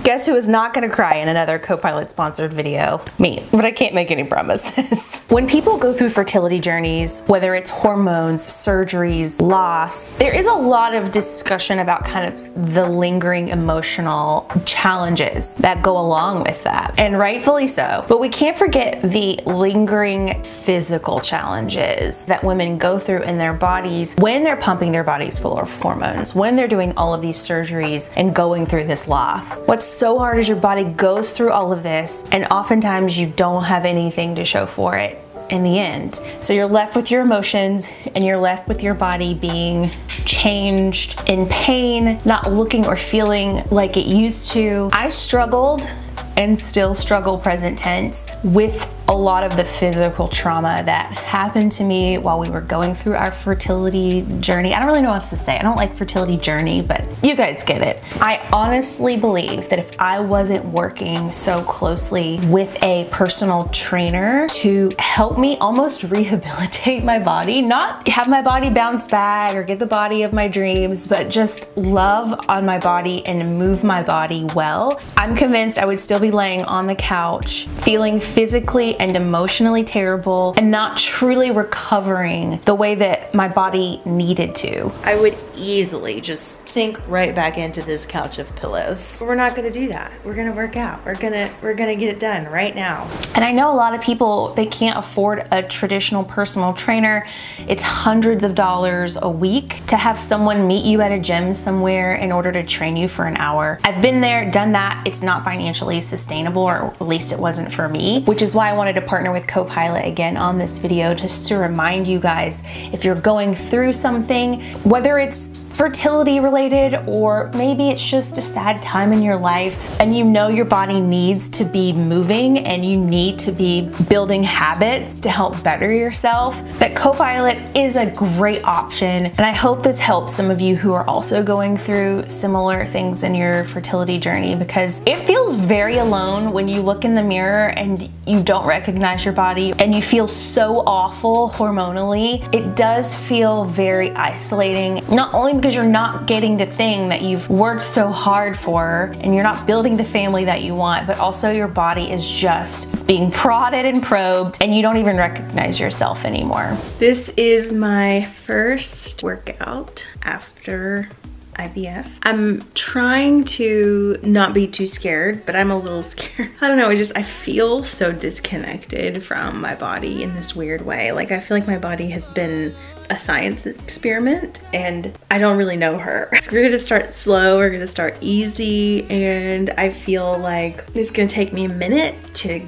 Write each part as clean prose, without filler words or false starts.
Guess who is not gonna cry in another Copilot sponsored video? Me, but I can't make any promises. When people go through fertility journeys, whether it's hormones, surgeries, loss, there is a lot of discussion about kind of the lingering emotional challenges that go along with that, and rightfully so. But we can't forget the lingering physical challenges that women go through in their bodies when they're pumping their bodies full of hormones, when they're doing all of these surgeries and going through this loss. What's so hard is your body goes through all of this, and oftentimes you don't have anything to show for it in the end. So you're left with your emotions, and you're left with your body being changed, in pain, not looking or feeling like it used to. I struggled and still struggle, present tense, with a lot of the physical trauma that happened to me while we were going through our fertility journey. I don't really know what to say. I don't like fertility journey, but you guys get it. I honestly believe that if I wasn't working so closely with a personal trainer to help me almost rehabilitate my body, not have my body bounce back or get the body of my dreams, but just love on my body and move my body well, I'm convinced I would still be laying on the couch, feeling physically and emotionally terrible and not truly recovering the way that my body needed to. I would easily just sink right back into this couch of pillows. We're not gonna do that. We're gonna work out. We're gonna get it done right now. And I know a lot of people, they can't afford a traditional personal trainer. It's hundreds of dollars a week to have someone meet you at a gym somewhere in order to train you for an hour. I've been there, done that. It's not financially sustainable, or at least it wasn't for me, which is why I wanted to partner with Copilot again on this video, just to remind you guys, if you're going through something, whether it's fertility related or maybe it's just a sad time in your life and you know your body needs to be moving and you need to be building habits to help better yourself, that Copilot is a great option. And I hope this helps some of you who are also going through similar things in your fertility journey, because it feels very alone when you look in the mirror and you don't recognize your body and you feel so awful hormonally. It does feel very isolating, not only because you're not getting the thing that you've worked so hard for and you're not building the family that you want, but also your body is just, it's being prodded and probed and you don't even recognize yourself anymore. This is my first workout after IVF. I'm trying to not be too scared, but I'm a little scared. I don't know, I feel so disconnected from my body in this weird way. Like, I feel like my body has been a science experiment and I don't really know her. We're gonna start slow, we're gonna start easy, and I feel like it's gonna take me a minute to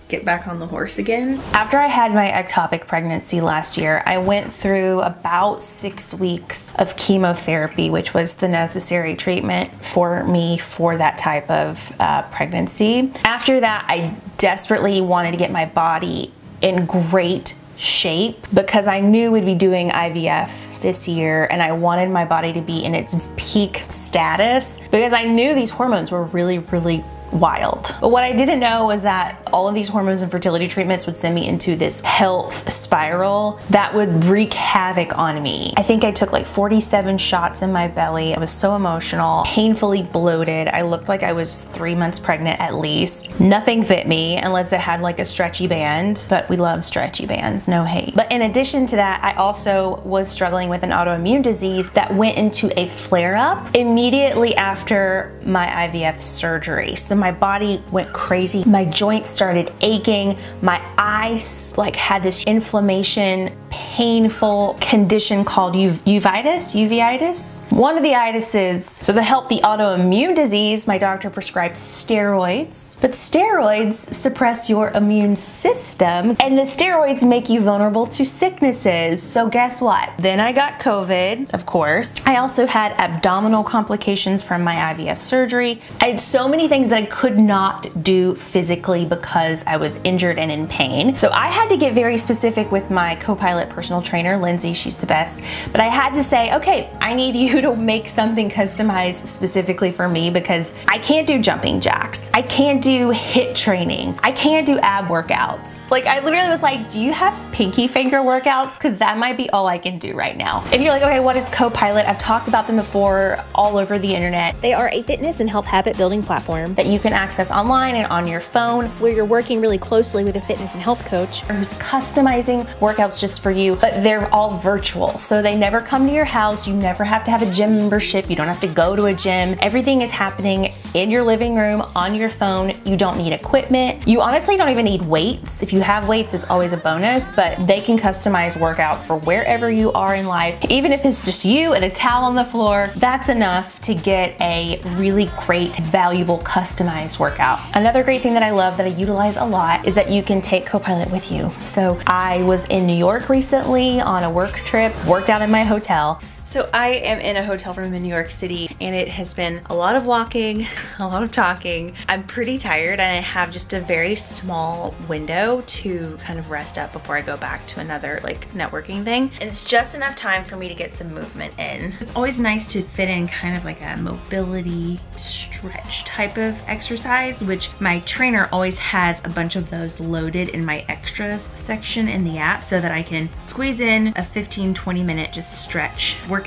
get back on the horse again. After I had my ectopic pregnancy last year, I went through about 6 weeks of chemotherapy, which was the necessary treatment for me for that type of pregnancy. After that, I desperately wanted to get my body in great shape because I knew we'd be doing IVF this year and I wanted my body to be in its peak status because I knew these hormones were really, really wild. But what I didn't know was that all of these hormones and fertility treatments would send me into this health spiral that would wreak havoc on me. I think I took like 47 shots in my belly. I was so emotional, painfully bloated. I looked like I was 3 months pregnant at least. Nothing fit me unless it had like a stretchy band, but we love stretchy bands, no hate. But in addition to that, I also was struggling with an autoimmune disease that went into a flare-up immediately after my IVF surgery. So my body went crazy. My joints started aching. My eyes like had this inflammation, painful condition called uveitis. One of the itises. So to help the autoimmune disease, my doctor prescribed steroids, but steroids suppress your immune system and the steroids make you vulnerable to sicknesses. So guess what? Then I got COVID, of course. I also had abdominal complications from my IVF surgery. I had so many things that I could not do physically because I was injured and in pain. So I had to get very specific with my Copilot personal trainer, Lindsay. She's the best. But I had to say, okay, I need you to make something customized specifically for me because I can't do jumping jacks. I can't do HIIT training. I can't do ab workouts. Like, I literally was like, do you have pinky finger workouts? Because that might be all I can do right now. If you're like, okay, what is Copilot? I've talked about them before all over the internet. They are a fitness and health habit building platform that you can access online and on your phone, where you're working really closely with a fitness and health coach who's customizing workouts just for you, but they're all virtual. So they never come to your house. You never have to have a gym membership. You don't have to go to a gym. Everything is happening in your living room, on your phone. You don't need equipment. You honestly don't even need weights. If you have weights, it's always a bonus, but they can customize workouts for wherever you are in life. Even if it's just you and a towel on the floor, that's enough to get a really great, valuable, customized workout. Another great thing that I love that I utilize a lot is that you can take Copilot with you. So I was in New York recently on a work trip, worked out in my hotel. So I am in a hotel room in New York City and it has been a lot of walking, a lot of talking. I'm pretty tired and I have just a very small window to kind of rest up before I go back to another like networking thing. And it's just enough time for me to get some movement in. It's always nice to fit in kind of like a mobility stretch type of exercise, which my trainer always has a bunch of those loaded in my extras section in the app so that I can squeeze in a 15-20 minute just stretch workout.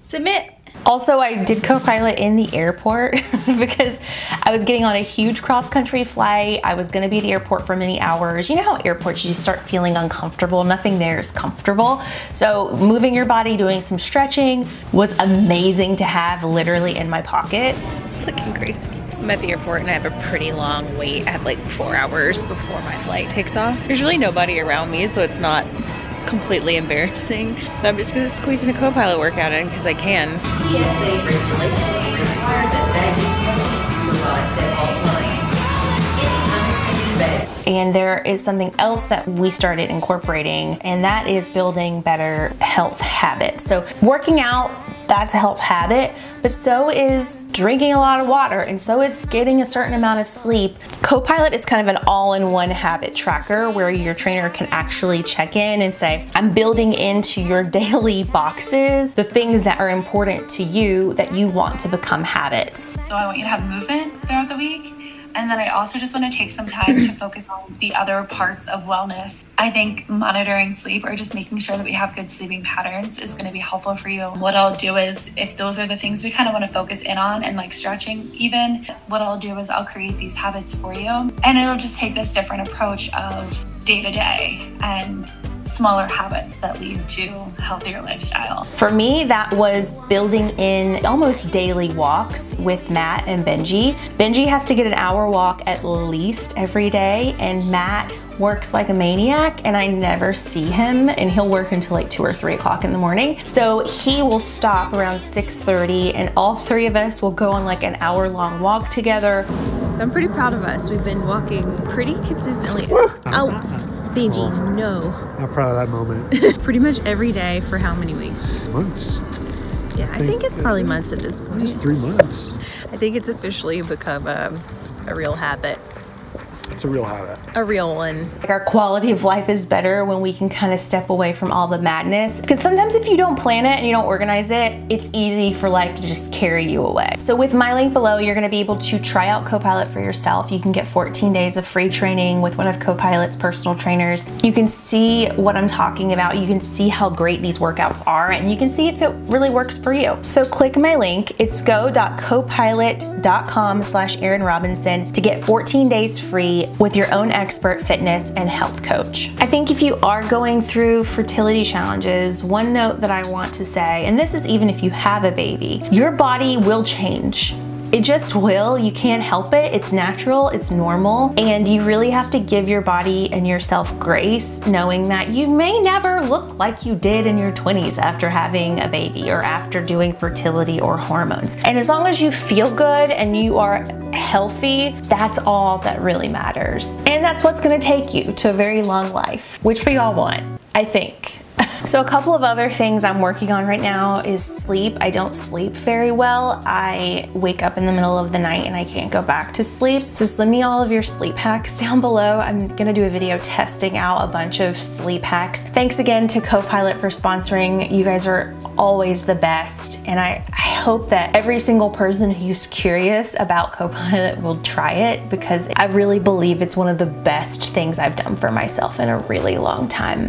Submit. Also, I did Copilot in the airport because I was getting on a huge cross-country flight. I was gonna be at the airport for many hours. You know how airports, you just start feeling uncomfortable. Nothing there is comfortable. So moving your body, doing some stretching was amazing to have literally in my pocket. Looking crazy. I'm at the airport and I have a pretty long wait. I have like 4 hours before my flight takes off. There's really nobody around me, so it's not completely embarrassing. So I'm just gonna squeeze in a Copilot workout in because I can. And there is something else that we started incorporating, and that is building better health habits. So working out, that's a health habit, but so is drinking a lot of water, and so is getting a certain amount of sleep. Copilot is kind of an all-in-one habit tracker where your trainer can actually check in and say, I'm building into your daily boxes the things that are important to you that you want to become habits. So I want you to have movement throughout the week. And then I also just want to take some time to focus on the other parts of wellness. I think monitoring sleep or just making sure that we have good sleeping patterns is going to be helpful for you. What I'll do is, if those are the things we kind of want to focus in on, and like stretching even, what I'll do is I'll create these habits for you. And it'll just take this different approach of day to day and smaller habits that lead to a healthier lifestyle. For me, that was building in almost daily walks with Matt and Benji. Benji has to get an hour walk at least every day, and Matt works like a maniac and I never see him, and he'll work until like 2 or 3 o'clock in the morning. So he will stop around 6:30 and all 3 of us will go on like an hour-long walk together. So I'm pretty proud of us. We've been walking pretty consistently. Benji, no. I'm proud of that moment. Pretty much every day for how many weeks? Months. Yeah, I think it's probably months at this point. Just 3 months. I think it's officially become a real habit. It's a real habit. A real one. Like, our quality of life is better when we can kind of step away from all the madness. Because sometimes if you don't plan it and you don't organize it, it's easy for life to just carry you away. So with my link below, you're gonna be able to try out Copilot for yourself. You can get 14 days of free training with one of Copilot's personal trainers. You can see what I'm talking about. You can see how great these workouts are, and you can see if it really works for you. So click my link. It's go.copilot.com/Erin Robinson to get 14 days free with your own expert fitness and health coach. I think if you are going through fertility challenges, one note that I want to say, and this is even if you have a baby, your body will change. It just will. You can't help it. It's natural, it's normal, and you really have to give your body and yourself grace, knowing that you may never look like you did in your 20s after having a baby or after doing fertility or hormones. And as long as you feel good and you are healthy, that's all that really matters. And that's what's gonna take you to a very long life, which we all want, I think. So a couple of other things I'm working on right now is sleep. I don't sleep very well. I wake up in the middle of the night and I can't go back to sleep. So send me all of your sleep hacks down below. I'm gonna do a video testing out a bunch of sleep hacks. Thanks again to Copilot for sponsoring. You guys are always the best. And I hope that every single person who's curious about Copilot will try it, because I really believe it's one of the best things I've done for myself in a really long time.